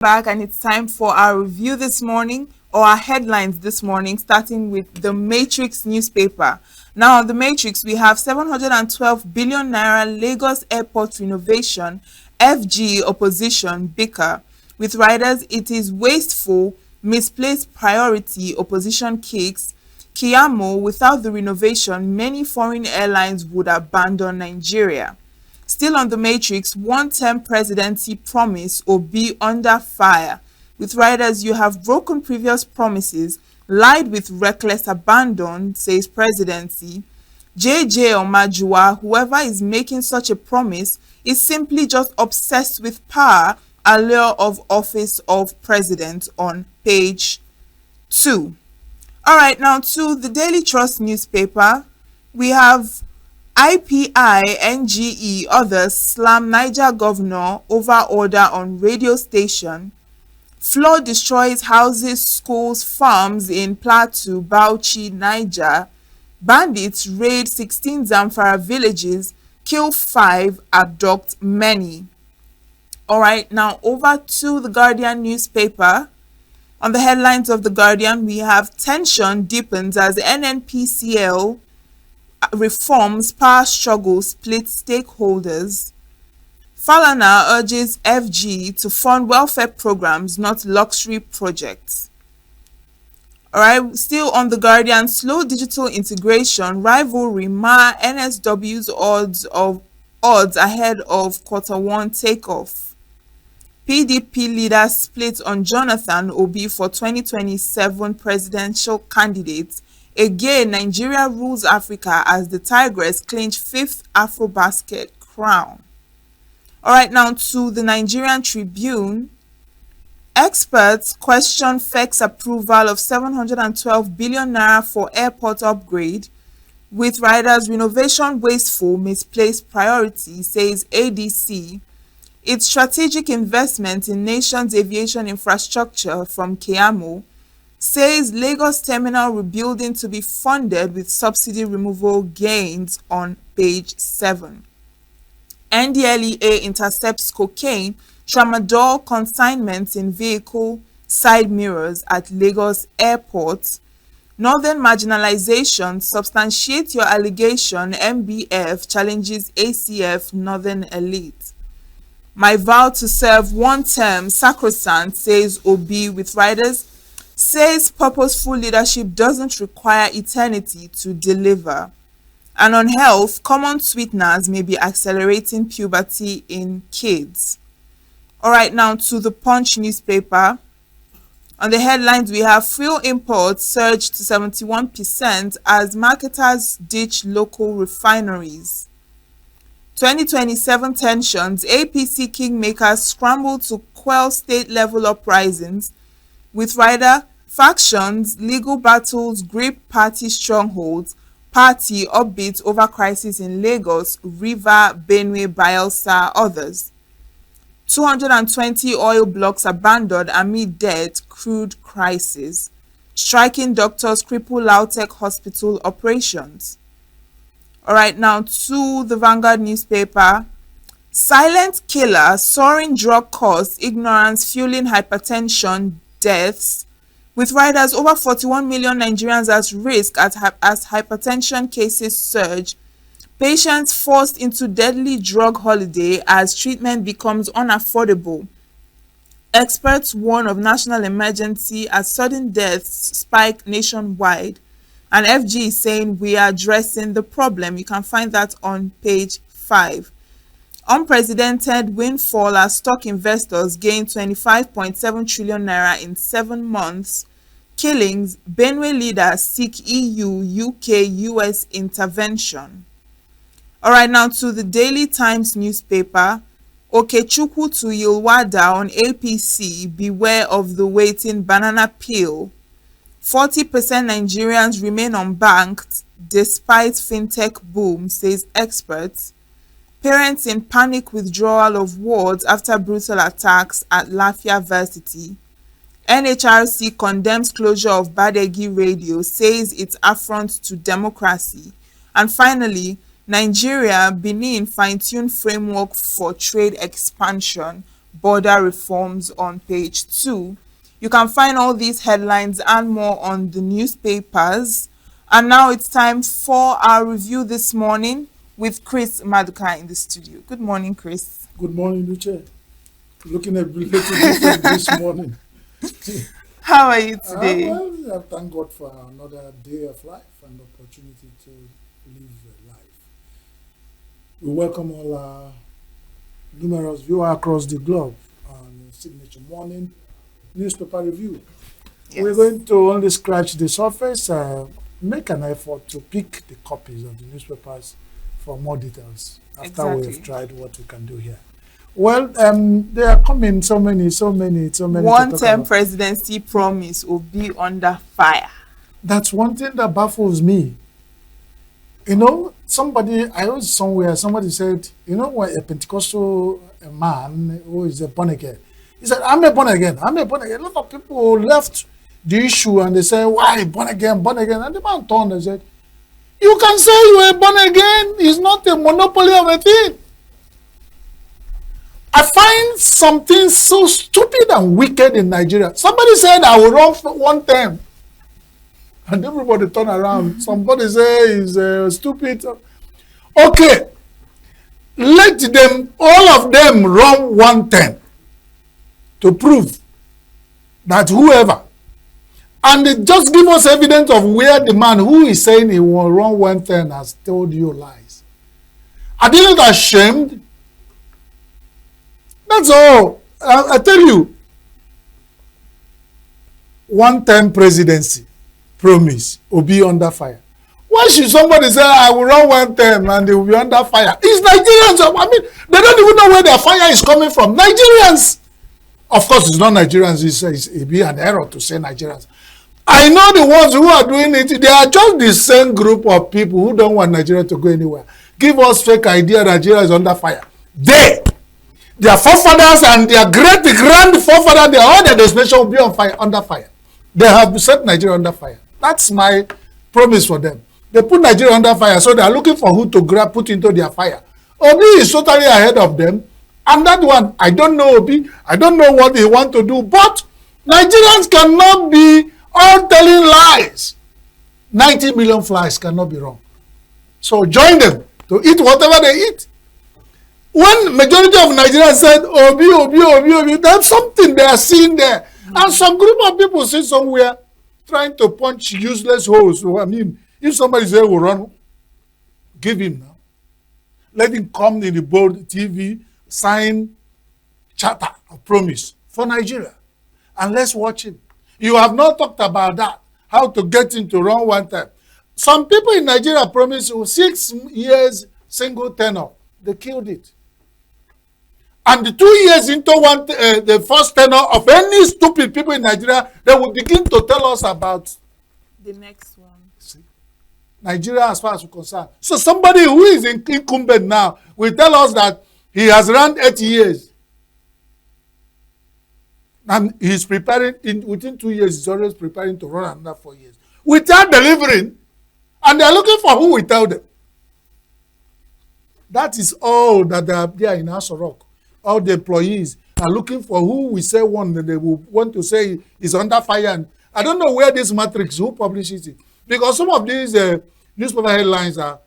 Back, and it's time for our review this morning, or our headlines this morning, starting with the Matrix newspaper. Now, on the Matrix, we have 712 billion naira Lagos airport renovation, FG opposition bicker. With riders, it is wasteful, misplaced priority, opposition kicks. Kiyamo, without the renovation, many foreign airlines would abandon Nigeria. Still on the Matrix, one-term presidency promise or be under fire. With riders, you have broken previous promises, lied with reckless abandon, says presidency. JJ Omajua, whoever is making such a promise, is simply just obsessed with power, allure of office of president on page 2. All right, now to the Daily Trust newspaper, we have IPI, NGE, others slam Niger governor over order on radio station. Flood destroys houses, schools, farms in Plateau, Bauchi, Niger. Bandits raid 16 Zamfara villages, kill 5, abduct many. All right, now over to the Guardian newspaper. On the headlines of the Guardian, we have tension deepens as NNPCL reforms power struggle split stakeholders. Falana urges FG to fund welfare programs, not luxury projects. Alright, still on the Guardian, slow digital integration, rivalry mar NSW's odds ahead of Q1 takeoff. PDP leaders split on Jonathan Obi for 2027 presidential candidate. Again, Nigeria rules Africa as the Tigress clinch 5th Afrobasket crown. Alright, now to the Nigerian Tribune. Experts question FEC's approval of 712 billion naira for airport upgrade. With riders, renovation wasteful, misplaced priority, says ADC. Its strategic investment in nation's aviation infrastructure from Kiyamo says Lagos terminal rebuilding to be funded with subsidy removal gains on page 7. NDLEA intercepts cocaine, tramadol consignments in vehicle side mirrors at Lagos airport. Northern marginalization, substantiate your allegation, MBF challenges ACF Northern elite. My vow to serve one term, sacrosanct, says Obi. With riders, says purposeful leadership doesn't require eternity to deliver. And on health, common sweeteners may be accelerating puberty in kids. All right, now to the Punch newspaper. On the headlines, we have fuel imports surge to 71% as marketers ditch local refineries. 2027 tensions, APC Kingmakers scramble to quell state-level uprisings. With rider factions, legal battles grip party strongholds, party upbeat over crisis in Lagos, River, Benue, Bayelsa, others. 220 oil blocks abandoned amid debt, crude crisis. Striking doctors cripple Lautech hospital operations. All right, now to the Vanguard newspaper. Silent killer, soaring drug costs, ignorance fueling hypertension deaths. With riders, over 41 million Nigerians at risk as hypertension cases surge. Patients forced into deadly drug holiday as treatment becomes unaffordable. Experts warn of national emergency as sudden deaths spike nationwide. And FG is saying we are addressing the problem. You can find that on page 5. Unprecedented windfall as stock investors gain 25.7 trillion naira in 7 months. Killings, Benue leaders seek EU, UK, US intervention. All right, now to the Daily Times newspaper. Okechukwu to Yilwada on APC, beware of the waiting banana peel. 40% Nigerians remain unbanked despite fintech boom, says experts. Parents in panic withdrawal of wards after brutal attacks at Lafia Varsity. NHRC condemns closure of Badegi Radio, says it's affront to democracy. And finally, Nigeria, Benin fine-tune framework for trade expansion border reforms on page 2. You can find all these headlines and more on the newspapers. And now it's time for our review this morning with Chris Maduka in the studio. Good morning, Chris. Good morning, Luce. Looking a little different this morning. How are you today? Well, I thank God for another day of life and opportunity to live a life. We welcome all our numerous viewers across the globe on Signature Morning Newspaper Review. Yes. We're going to only scratch the surface, make an effort to pick the copies of the newspapers for more details after we have tried what we can do here. Well, there are coming so many. One-term presidency promise will be under fire. That's one thing that baffles me. You know, I heard somewhere, somebody said, you know, when a Pentecostal man who is a born again, he said, I'm a born again. A lot of people left the issue and they said, why born again? And the man turned and said, you can say you are born again. It's not a monopoly of a thing. I find something so stupid and wicked in Nigeria. Somebody said I will run for one term. And everybody turn around. Somebody say he's stupid. Okay. Let them, all of them run one term to prove that whoever. And they just give us evidence of where the man who is saying he will run one term has told you lies. Are they not ashamed? That's all. I tell you, one-term presidency promise will be under fire. Why should somebody say, I will run one term and they will be under fire? It's Nigerians. I mean, they don't even know where their fire is coming from. Nigerians. Of course, it's not Nigerians. It'd be an error to say Nigerians. I know the ones who are doing it, they are just the same group of people who don't want Nigeria to go anywhere. Give us fake idea Nigeria is under fire. Their forefathers and their great-grand-forefathers, all their destination will be on fire, under fire. They have set Nigeria under fire. That's my promise for them. They put Nigeria under fire, so they are looking for who to put into their fire. Obi is totally ahead of them. And that one, I don't know Obi. I don't know what they want to do. But Nigerians cannot be all telling lies. 90 million flies cannot be wrong. So join them to eat whatever they eat. When majority of Nigerians said, Obi, that's something they are seeing there. And some group of people sit somewhere trying to punch useless holes. So, I mean, if somebody say will run, give him now. Let him come in the bold TV, sign charter of promise for Nigeria. And let's watch him. You have not talked about that, how to get him to run one time. Some people in Nigeria promised 6 years single tenure. They killed it. And the 2 years into the first tenure of any stupid people in Nigeria, they will begin to tell us about the next one. See, Nigeria as far as we're concerned. So somebody who is incumbent now will tell us that he has run 8 years. And he's preparing, within 2 years, he's always preparing to run another 4 years. Without delivering, and they're looking for who will tell them. That is all that they are there in Asorok. All the employees are looking for who we say one that they will want to say is under fire. And I don't know where this matrix, who publishes it. Because some of these newspaper headlines are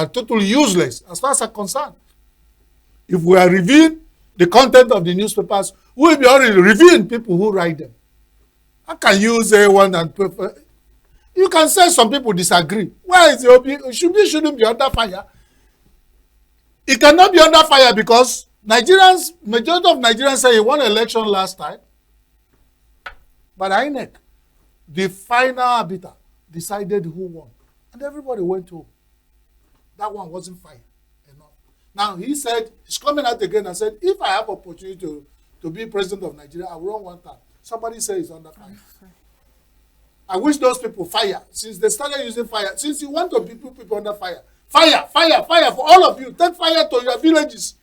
totally useless as far as I'm concerned. If we are reviewing the content of the newspapers, we will be already reviewing people who write them. How can you say one and prefer? You can say some people disagree. Why is it shouldn't be under fire? It cannot be under fire because majority of Nigerians say he won an election last time. But INEC, the final arbiter, decided who won. And everybody went home. That one wasn't fire enough. Now he said, he's coming out again and said, if I have opportunity to be president of Nigeria, I will run one time. Somebody says it's under fire. I wish those people fire. Since they started using fire, since you want to put people under fire, fire for all of you. Take fire to your villages.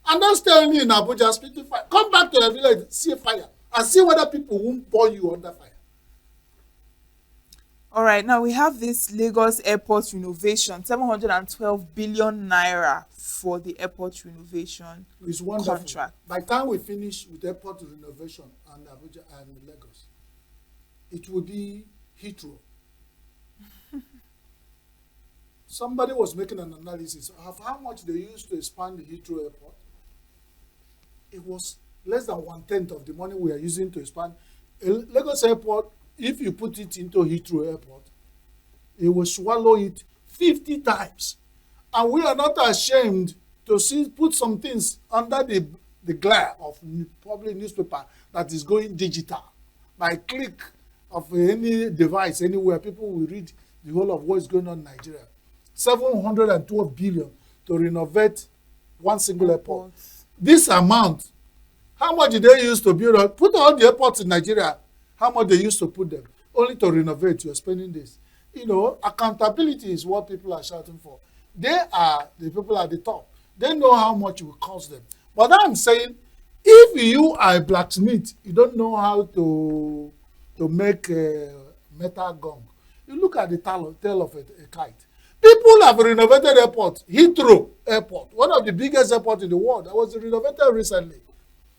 And don't stay only in Abuja speaking fire. Come back to your village, see fire, and see whether people won't burn you under fire. All right, now we have this Lagos airport renovation, 712 billion naira for the airport renovation It's wonderful. contract. By the time we finish with airport renovation and Abuja and Lagos, it will be Heathrow. Somebody was making an analysis of how much they used to expand the Heathrow airport. It was less than 1/10 of the money we are using to expand Lagos airport. If you put it into Heathrow airport, it will swallow it 50 times. And we are not ashamed to put some things under the glare of public newspaper that is going digital. By click of any device anywhere, people will read the whole of what is going on in Nigeria. 712 billion to renovate one single airport. This amount, how much did they use to build? Put all the airports in Nigeria. How much they used to put them? Only to renovate, you're spending this. Accountability is what people are shouting for. They are the people at the top. They know how much it will cost them. But I'm saying, if you are a blacksmith, you don't know how to make a metal gong. You look at the tail of a kite. People have renovated airports. Heathrow Airport, one of the biggest airports in the world, that was renovated recently.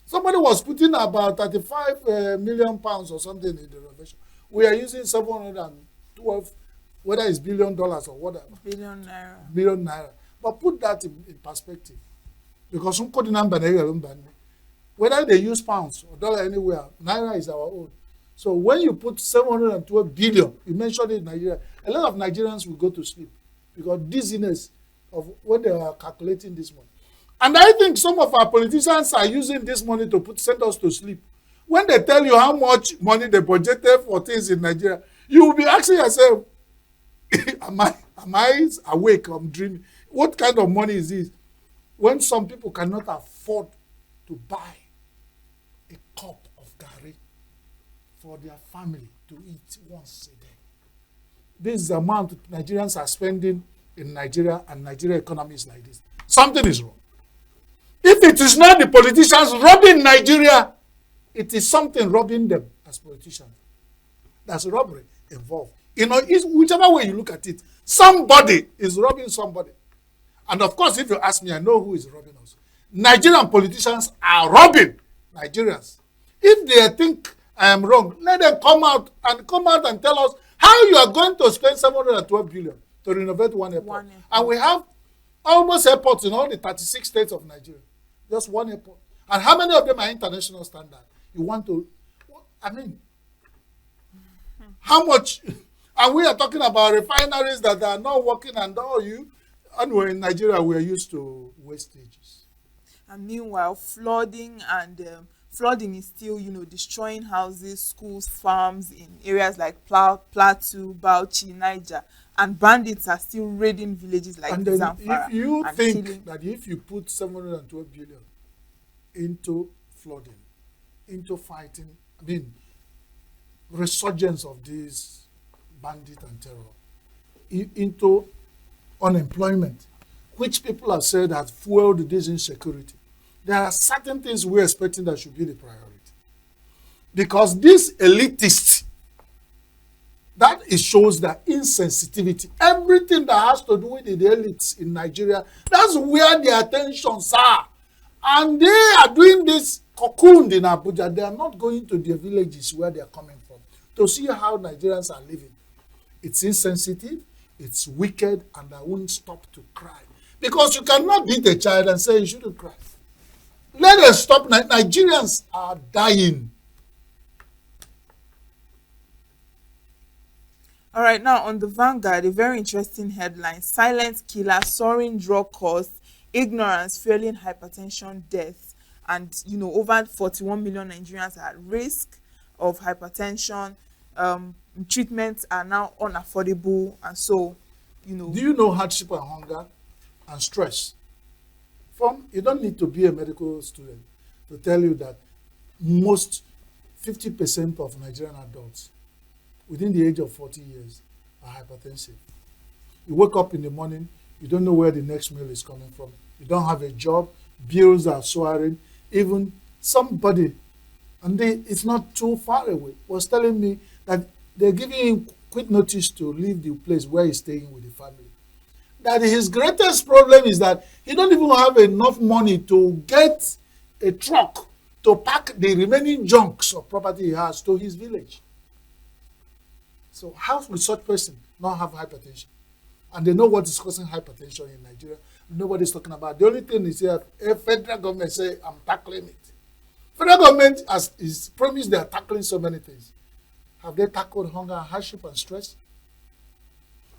Somebody was putting about 35 million pounds or something in the renovation. We are using 712, whether it's $1 billion or whatever. Billion naira. Billion naira. But put that in perspective. Because whether they use pounds or dollar anywhere, naira is our own. So when you put 712 billion, you mentioned it in Nigeria, a lot of Nigerians will go to sleep because dizziness of when they are calculating this money. And I think some of our politicians are using this money to send us to sleep. When they tell you how much money they budgeted for things in Nigeria, you will be asking yourself, am I awake? I'm dreaming. What kind of money is this? When some people cannot afford to buy a cup of garri for their family to eat once a day. This is the amount Nigerians are spending in Nigeria, and Nigeria economy is like this. Something is wrong. If it is not the politicians robbing Nigeria, it is something robbing them as politicians. There's robbery involved. Whichever way you look at it, somebody is robbing somebody. And of course, if you ask me, I know who is robbing us. Nigerian politicians are robbing Nigerians. If they think I am wrong, let them come out and tell us how you are going to spend 712 billion to renovate one airport. And we have almost airports in all the 36 states of Nigeria. Just one airport. And how many of them are international standard? You want to, how much? And we are talking about refineries that are not working, and anyway, in Nigeria, we are used to wastages. And meanwhile, flooding is still, destroying houses, schools, farms in areas like Plateau, Bauchi, Niger. And bandits are still raiding villages like Zamfara. If you think that if you put 712 billion into flooding, into fighting, resurgence of these bandit and terror, into unemployment, which people have said has fueled this insecurity, there are certain things we're expecting that should be the priority. Because these elitists, shows that insensitivity. Everything that has to do with the elites in Nigeria, that's where their attentions are. And they are doing this cocooned in Abuja. They are not going to the villages where they are coming from to see how Nigerians are living. It's insensitive, it's wicked, and I won't stop to cry. Because you cannot beat a child and say you shouldn't cry. Let us stop. Nigerians are dying. All right, now on the Vanguard, a very interesting headline: silent killer, soaring drug costs, ignorance fueling hypertension deaths. And, over 41 million Nigerians are at risk of hypertension. Treatments are now unaffordable. And so, Do you know hardship and hunger and stress? You don't need to be a medical student to tell you that most 50% of Nigerian adults within the age of 40 years are hypertensive. You wake up in the morning, you don't know where the next meal is coming from. You don't have a job, bills are soaring. Even somebody, and it's not too far away, was telling me that they're giving him quit notice to leave the place where he's staying with the family. That his greatest problem is that he don't even have enough money to get a truck to pack the remaining junks of property he has to his village. So how will such person not have hypertension? And they know what is causing hypertension in Nigeria. Nobody's talking about. The only thing is that a federal government say, I'm tackling it. Federal government is promised they are tackling so many things. Have they tackled hunger, hardship, and stress?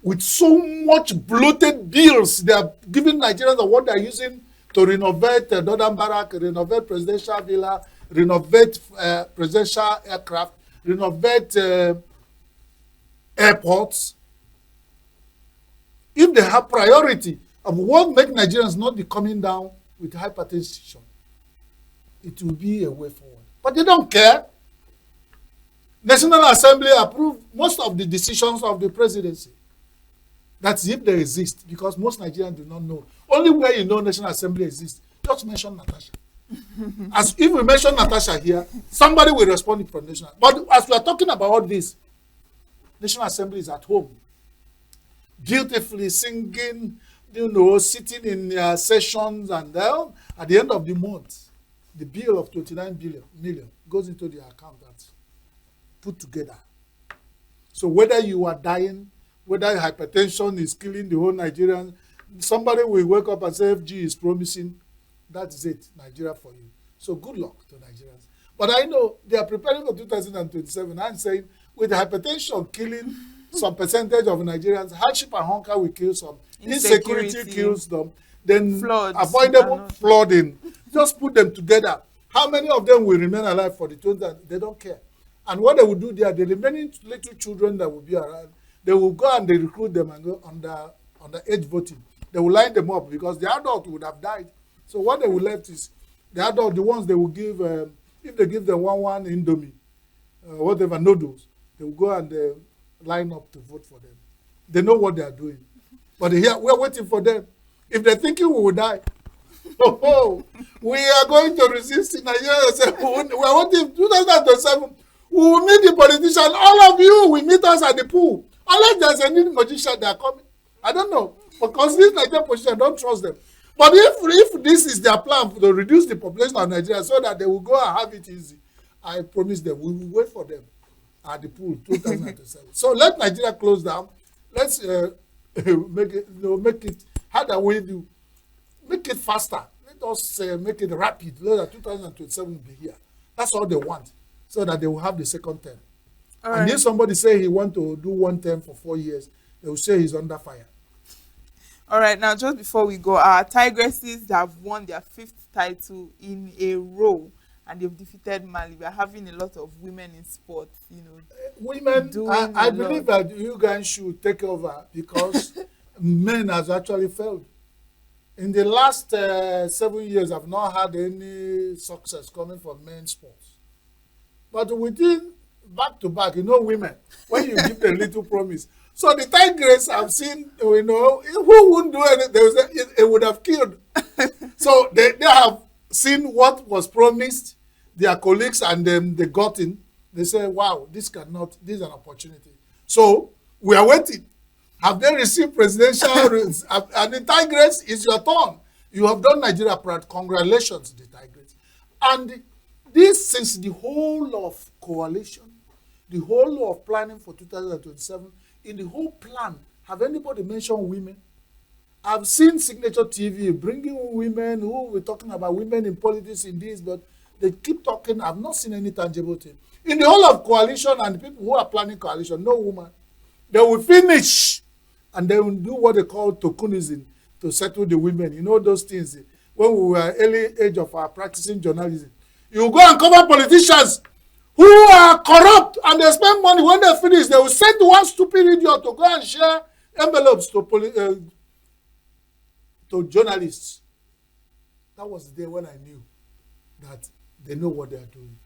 With so much bloated bills they are giving Nigerians of what they are using to renovate Northern Barrack, renovate presidential villa, renovate presidential aircraft, renovate airports. If they have priority of what make Nigerians not be coming down with hypertension, it will be a way forward. But they don't care. National Assembly approved most of the decisions of the presidency. That's if they exist, because most Nigerians do not know. Only where you know National Assembly exists, just mention Natasha. As if we mention Natasha here, somebody will respond from National. But as we are talking about all this, National Assembly is at home, beautifully singing, sitting in their sessions, and then at the end of the month, the bill of 29 million goes into their account that's put together. So whether you are dying, whether hypertension is killing the whole Nigerian, somebody will wake up and say FG is promising, that's it, Nigeria for you. So good luck to Nigerians. But I know they are preparing for 2027. I'm saying with hypertension killing some percentage of Nigerians, hardship and hunger will kill some, insecurity kills them, then floods, avoidable flooding. Just put them together. How many of them will remain alive for the 20? They don't care. And what they will do there, the remaining little children that will be around, they will go and they recruit them and go under age voting. They will line them up because the adult would have died. So what they will left is the adult, the ones they will give, if they give them one Indomie, whatever, noodles, they will go and line up to vote for them. They know what they are doing. But here, we're waiting for them. If they're thinking we will die, we are going to resist in Nigeria. We are waiting 2027. We will meet the politicians. All of you will meet us at the pool. Unless there's any magician they are coming. I don't know. Because this Nigerian position, I don't trust them. But if this is their plan to reduce the population of Nigeria so that they will go and have it easy, I promise them, we will wait for them at the pool 2027. So let Nigeria close down. Let's make it, how do we do? Make it faster. Let us make it rapid so that 2027 will be here. That's all they want, so that they will have the second term. Right. And if somebody say he want to do one term for 4 years, they will say he's under fire. All right, now just before we go, our Tigresses have won their 5th title in a row, and they've defeated Mali. We are having a lot of women in sports, Women, I believe that you guys should take over because men has actually failed. In the last 7 years, I've not had any success coming from men's sports. But within back-to-back, women, when you give them little promise. So the Tigers I've seen, who wouldn't do anything, it would have killed. So they have seen what was promised, their colleagues, and then they got in. They say, wow, this is an opportunity. So we are waiting. Have they received presidential rules? And the Tigers, it's your turn. You have done Nigeria proud. Congratulations, the Tigers. And this, since the whole of coalition, the whole of planning for 2027, in the whole plan, have anybody mentioned women? I've seen Signature TV bringing women who were talking about women in politics in this, but they keep talking. I've not seen any tangible thing. In the whole of coalition and the people who are planning coalition, no woman. They will finish and they will do what they call tokenism to settle the women. Those things. When we were early age of our practicing journalism, you go and cover politicians who are corrupt and they spend money. When they finish, they will send one stupid idiot to go and share envelopes to journalists. That was the day when I knew that they know what they are doing.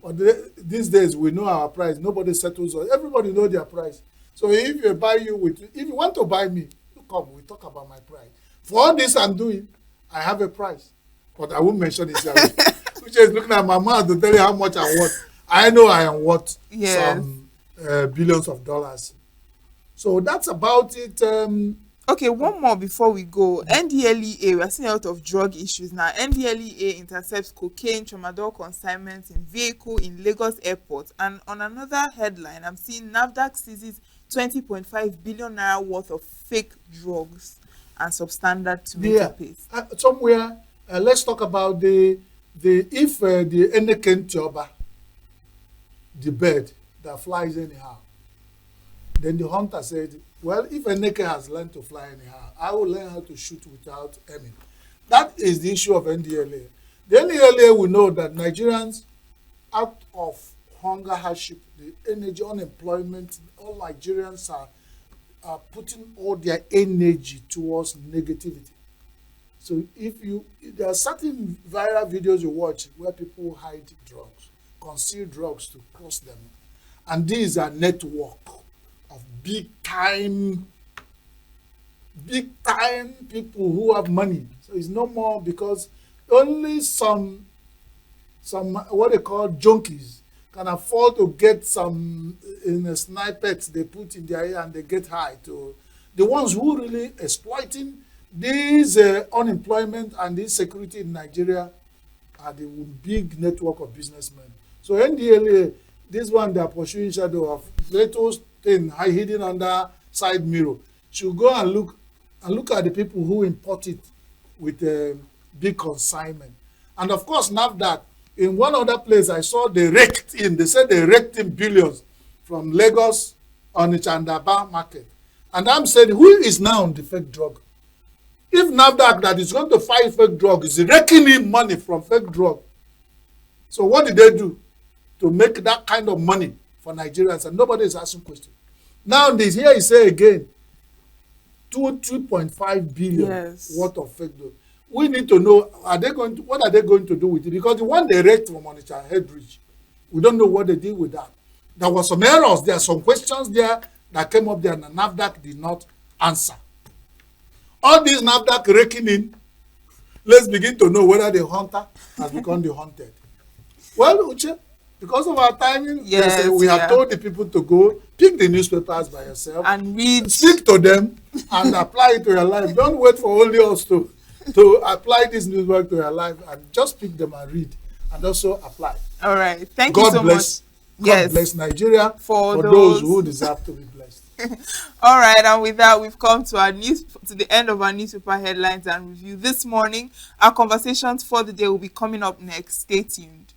But these days, we know our price. Nobody settles us. Everybody knows their price. So if you want to buy me, you come. We talk about my price. For all this I'm doing, I have a price. But I won't mention it here. Which is looking at my mouth to tell you how much I want. I know I am worth some billions of dollars. So that's about it. Okay, one more before we go. NDLEA, we are seeing a lot of drug issues now. NDLEA intercepts cocaine, tramadol consignments in vehicle in Lagos airport. And on another headline, I'm seeing NAFDAC seizes 20.5 billion naira worth of fake drugs and substandard tomato paste. Somewhere, let's talk about the Eneken Choba, the bird that flies anyhow. Then the hunter said, well, if Eneke has learned to fly anyhow, I will learn how to shoot without aiming. That is the issue of NDLA. The NDLA will know that Nigerians, out of hunger, hardship, the energy, unemployment, all Nigerians are putting all their energy towards negativity. So there are certain viral videos you watch where people hide drugs, conceal drugs to cross them. And these are network of big time people who have money. So it's no more, because only some what they call junkies can afford to get some in a snipers they put in their ear and they get high. To the ones who really exploiting this unemployment and this security in Nigeria are the big network of businessmen. So NDLA, this one they are pursuing shadow of little thing hidden under side mirror. Should go and look at the people who import it with a big consignment. And of course, NAFDAC, in one other place I saw they said they raked in billions from Lagos on the Chandaba market. And I'm saying, who is now on the fake drug? If NAFDAC that is going to fight fake drug is raking in money from fake drug, so what did they do to make that kind of money for Nigerians? And nobody is asking questions. Now this here you say again, 2.5 billion worth of fake drug. We need to know, what are they going to do with it? Because the one they raked from Onitsha Headbridge, we don't know what they did with that. There were some errors, there are some questions there that came up there and NAFDAC did not answer. All these NAFDAC raking in, let's begin to know whether the hunter has become the hunted. Well, Uche, because of our timing, we have told the people to go pick the newspapers by yourself and read, speak to them and apply it to your life. Don't wait for only us to apply this newswork to your life, and just pick them and read and also apply. All right. Thank you so much. God bless Nigeria for those who deserve to be blessed. All right, and with that, we've come to the end of our newspaper headlines and review this morning. Our conversations for the day will be coming up next. Stay tuned.